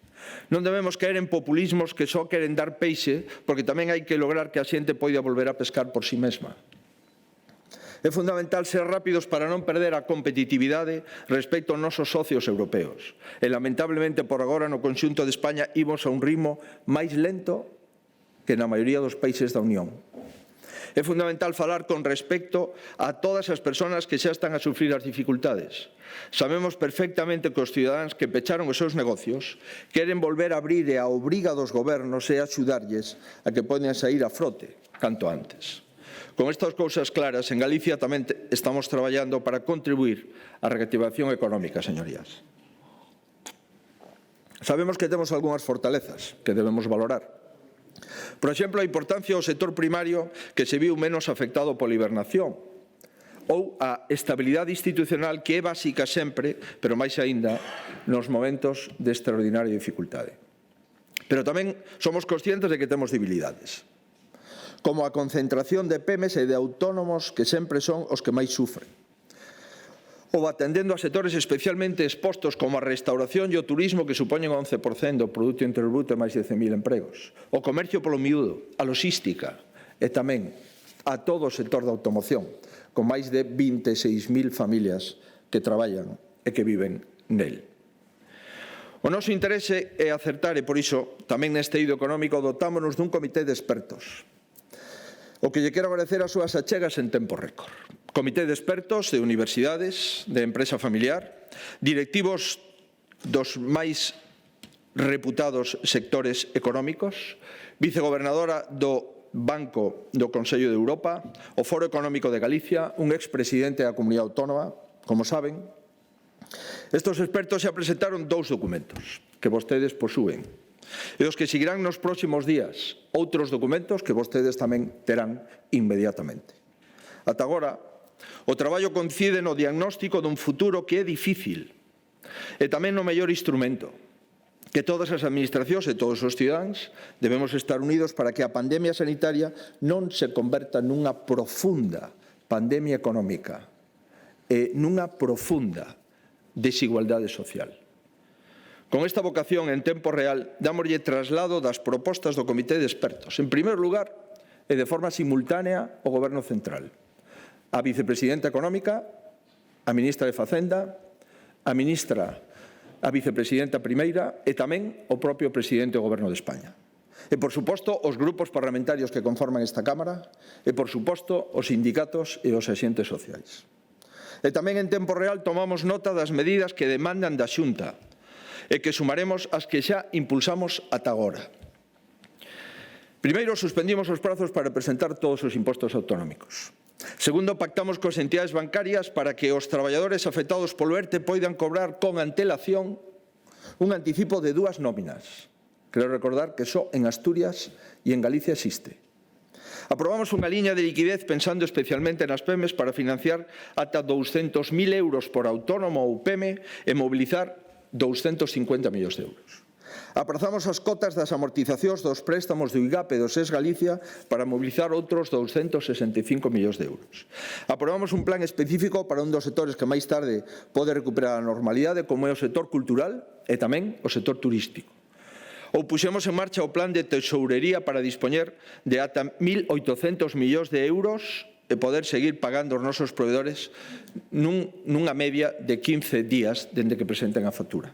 Non debemos caer en populismos que só queren dar peixe, porque tamén hai que lograr que a xente poida volver a pescar por si mesma. É fundamental ser rápidos para non perder a competitividade respecto aos nosos socios europeos. E, lamentablemente, por agora, no conxunto de España, imos a un ritmo máis lento que na maioría dos países da Unión. É fundamental falar con respecto a todas as persoas que xa están a sufrir as dificultades. Sabemos perfectamente que os cidadáns que pecharon os seus negocios queren volver a abrir e a obriga dos gobernos é axudarlles a que poden sair a frote canto antes. Con estas cousas claras, en Galicia tamén estamos traballando para contribuir á reactivación económica, señorías. Sabemos que temos algunhas fortalezas que debemos valorar. Por exemplo, a importancia do sector primario que se viu menos afectado pola hibernación, ou a estabilidade institucional que é básica sempre, pero máis aínda nos momentos de extraordinaria dificultade. Pero tamén somos conscientes de que temos debilidades, como a concentración de PEMEs e de autónomos que sempre son os que máis sufren, ou atendendo a sectores especialmente expostos como a restauración e o turismo que supoñen o 11% do Produto Interior Bruto e máis de 100.000 empregos, o comercio polo miúdo, a logística e tamén a todo o sector da automoción, con máis de 26.000 familias que traballan e que viven nel. O noso interese é acertar e, por iso, tamén neste eido económico dotámonos dun comité de expertos, o que lle quero agradecer as súas achegas en tempo récord. Comité de expertos de universidades, de empresa familiar, directivos dos máis reputados sectores económicos, vicegobernadora do Banco do Consello de Europa, o Foro Económico de Galicia, un expresidente da Comunidade Autónoma, como saben. Estos expertos xa presentaron 2 documentos que vostedes posúen, e os que seguirán nos próximos días outros documentos que vostedes tamén terán inmediatamente. Ata agora, o traballo coincide no diagnóstico dun futuro que é difícil e tamén no mellor instrumento, que todas as administracións e todos os cidadáns debemos estar unidos para que a pandemia sanitaria non se converta nunha profunda pandemia económica e nunha profunda desigualdade social. Con esta vocación en tempo real, dámoslle traslado das propostas do Comité de Expertos. En primeiro lugar, e de forma simultánea, o Goberno Central. A Vicepresidenta Económica, a Ministra de Facenda, a Vicepresidenta Primeira e tamén o propio Presidente do Goberno de España. E, por suposto, os grupos parlamentarios que conforman esta Cámara e, por suposto, os sindicatos e os axentes sociais. E tamén en tempo real tomamos nota das medidas que demandan da Xunta e que sumaremos as que xa impulsamos ata agora. Primeiro, suspendimos os prazos para presentar todos os impostos autonómicos. Segundo, pactamos coas entidades bancarias para que os traballadores afectados polo ERTE poidan cobrar con antelación un anticipo de 2 nóminas. Quero recordar que só en Asturias e en Galicia existe. Aprobamos unha liña de liquidez pensando especialmente nas PEMEs para financiar ata 200.000 euros por autónomo ou PEME e mobilizar 250 millóns de euros. Aprazamos as cotas das amortizacións dos préstamos do IGAP e do SES Galicia para mobilizar outros 265 millóns de euros. Aprobamos un plan específico para un dos sectores que máis tarde pode recuperar a normalidade, como é o sector cultural e tamén o sector turístico. Ou puxemos en marcha o plan de tesourería para dispoñer de ata 1.800 millóns de euros e poder seguir pagando os nosos proveedores nunha media de 15 días dende que presenten a factura.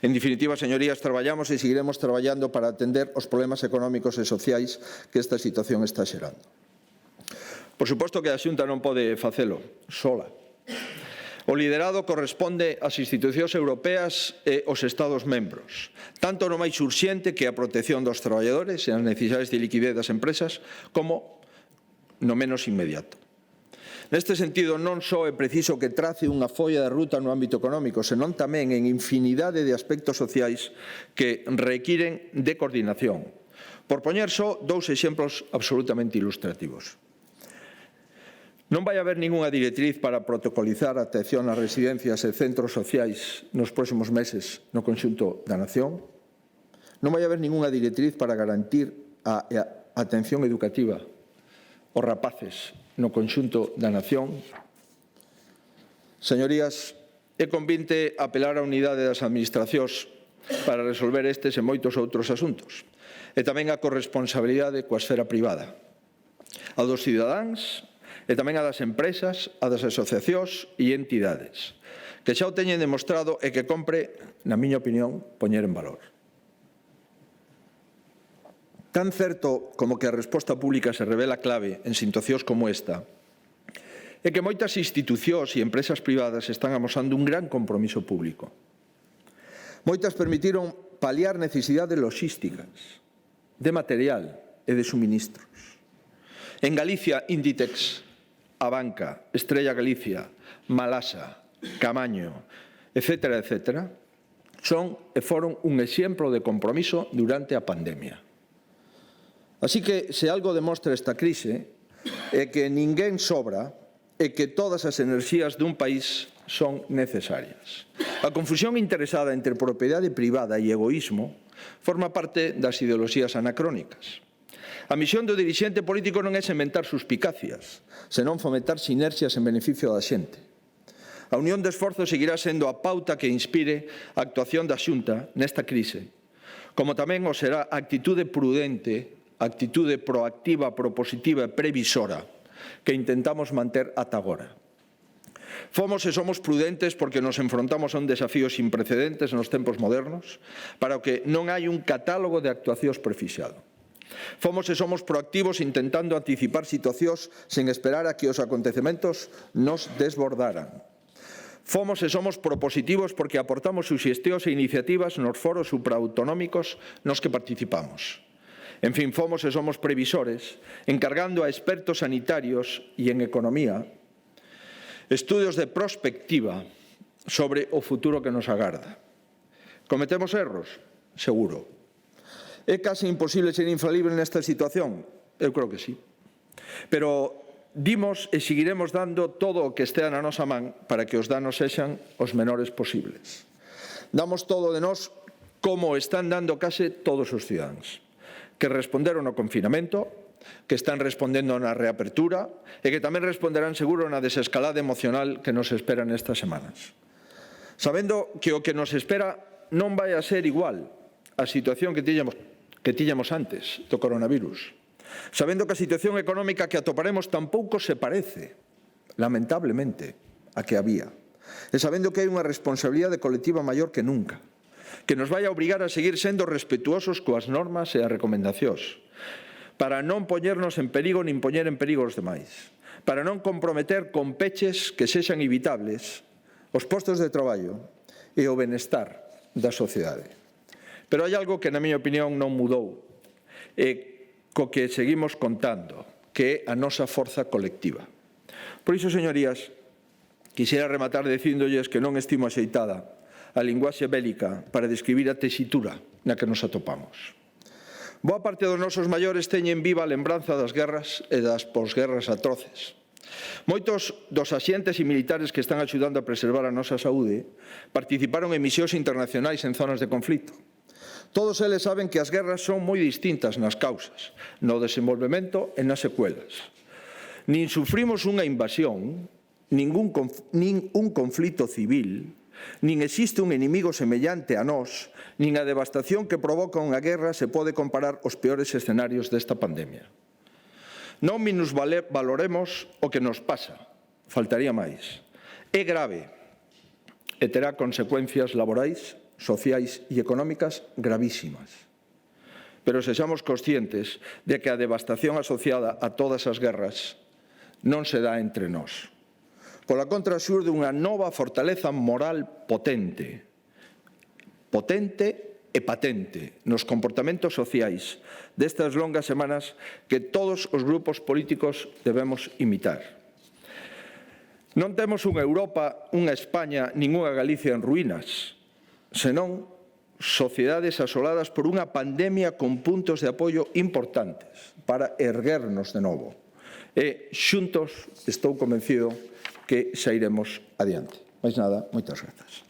En definitiva, señorías, traballamos e seguiremos traballando para atender os problemas económicos e sociais que esta situación está xerando. Por suposto que a Xunta non pode facelo sola. O liderado corresponde ás institucións europeas e aos Estados membros, tanto no máis urxente que a protección dos traballadores e as necesidades de liquidez das empresas, como no menos inmediato. Neste sentido, non só é preciso que trace unha folla de ruta no ámbito económico, senón tamén en infinidade de aspectos sociais que requiren de coordinación. Por poñer só 2 exemplos absolutamente ilustrativos. Non vai haber ningunha directriz para protocolizar a atención nas residencias e centros sociais nos próximos meses no conxunto da nación. Non vai haber ningunha directriz para garantir a atención educativa aos rapaces no conxunto da nación. Señorías, é convinte apelar á unidade das administracións para resolver estes e moitos outros asuntos, e tamén a corresponsabilidade coa esfera privada, a dos cidadáns e tamén a das empresas, a das asociacións e entidades, que xa o teñen demostrado e que compre, na miña opinión, poñer en valor. Tan certo como que a resposta pública se revela clave en situacións como esta, é que moitas institucións e empresas privadas están amosando un gran compromiso público. Moitas permitiron paliar necesidades logísticas, de material e de suministros. En Galicia, Inditex, Abanca, Estrella Galicia, Malasa, Camaño, etcétera, etcétera, son e foron un exemplo de compromiso durante a pandemia. Así que, se algo demostra esta crise, é que ninguén sobra e que todas as enerxías dun país son necesarias. A confusión interesada entre propiedade privada e egoísmo forma parte das ideoloxías anacrónicas. A misión do dirixente político non é sementar suspicacias, senón fomentar sinerxias en beneficio da xente. A unión de esforzos seguirá sendo a pauta que inspire a actuación da Xunta nesta crise, como tamén o será a actitude prudente, a actitude proactiva, propositiva e previsora que intentamos manter ata agora. Fomos e somos prudentes porque nos enfrontamos a un desafío sin precedentes nos tempos modernos, para o que non hai un catálogo de actuacións prefixado. Fomos e somos proactivos intentando anticipar situacións sen esperar a que os acontecementos nos desbordaran. Fomos e somos propositivos porque aportamos suxestións e iniciativas nos foros supraautonómicos nos que participamos. En fin, fomos e somos previsores, encargando a expertos sanitarios e en economía estudios de prospectiva sobre o futuro que nos agarda. Cometemos erros? Seguro. É case imposible ser infalible nesta situación? Eu creo que sí. Pero dimos e seguiremos dando todo o que estea na nosa man para que os danos sexan os menores posibles. Damos todo de nós como están dando case todos os cidadáns, que responderon ao confinamento, que están respondendo na reapertura e que tamén responderán seguro na desescalada emocional que nos espera nestas semanas. Sabendo que o que nos espera non vai a ser igual a situación que tiñamos antes do coronavirus. Sabendo que a situación económica que atoparemos tampouco se parece, lamentablemente, a que había. E sabendo que hai unha responsabilidade colectiva maior que nunca, que nos vai a obrigar a seguir sendo respetuosos coas normas e as recomendacións, para non poñernos en perigo nin poñer en perigo os demais, para non comprometer con peches que sexan evitables os postos de traballo e o benestar da sociedade. Pero hai algo que, na miña opinión, non mudou e co que seguimos contando, que é a nosa forza colectiva. Por iso, señorías, quixera rematar dicíndolles que non estimo axeitada a linguaxe bélica para describir a tesitura na que nos atopamos. Boa parte dos nosos maiores teñen viva a lembranza das guerras e das posguerras atroces. Moitos dos axentes e militares que están axudando a preservar a nosa saúde participaron en misións internacionais en zonas de conflito. Todos eles saben que as guerras son moi distintas nas causas, no desenvolvemento e nas secuelas. Nin sufrimos unha invasión, nin un conflito civil, nin existe un inimigo semellante a nós, nin a devastación que provoca unha guerra se pode comparar aos peores escenarios desta pandemia. Non minusvaloremos o que nos pasa, faltaría máis. É grave e terá consecuencias laborais, sociais e económicas gravísimas. Pero sexamos conscientes de que a devastación asociada a todas as guerras non se dá entre nós. Pola contra, xurde unha nova fortaleza moral potente e patente nos comportamentos sociais destas longas semanas que todos os grupos políticos debemos imitar. Non temos unha Europa, unha España, nin unha Galicia en ruínas, senón sociedades asoladas por unha pandemia con puntos de apoio importantes para erguernos de novo E xuntos estou convencido que sairemos adiante. Mais nada, moitas grazas.